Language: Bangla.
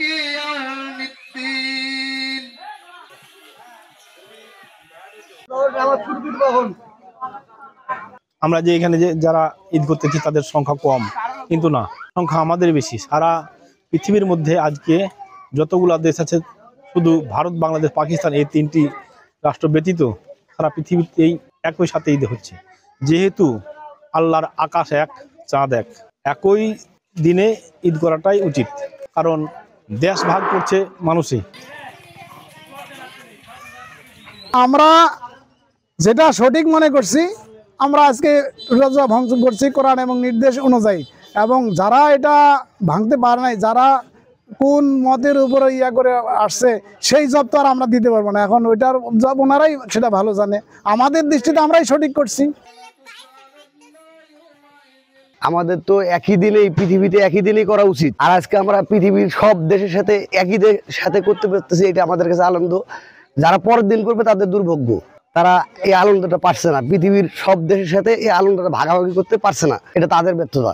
يوم الدين আমরা যে এখানে যে যারা ঈদ করতেছি তাদের সংখ্যা কম, কিন্তু না, সংখ্যা আমাদের বেশি। সারা পৃথিবীর মধ্যে আজকে যতগুলা দেশ আছে, শুধু ভারত, বাংলাদেশ, পাকিস্তান এই তিনটি রাষ্ট্র ব্যতীত সারা পৃথিবীতেই একই সাথে ঈদ হচ্ছে। যেহেতু আল্লাহর আকাশ এক, চাঁদ এক, একই দিনে ঈদ করাটাই উচিত, কারণ দেশ ভাগ করছে মানুষই। আমরা যেটা সঠিক মনে করছি, আমরা আজকে রোজা ভাঙচুর করছি কোরআন এবং নির্দেশ অনুযায়ী, এবং যারা এটা ভাঙতে পারে নাই, যারা কোন মতের উপরে করে আসছে, সেই জব তো আর আমরা দিতে পারবো না। এখন ওইটার জব ওনারাই সেটা ভালো জানে, আমাদের দৃষ্টিতে আমরাই সঠিক করছি। আমাদের তো একই দিনেই পৃথিবীতে একই দিনেই করা উচিত, আর আজকে আমরা পৃথিবীর সব দেশের সাথে একই সাথে করতে পারতেছি, এটা আমাদের কাছে আনন্দ। যারা পরের দিন করবে তাদের দুর্ভাগ্য, তারা এই আনন্দটা পারছে না, পৃথিবীর সব দেশের সাথে এই আনন্দটা ভাগাভাগি করতে পারছে না, এটা তাদের ব্যর্থতা।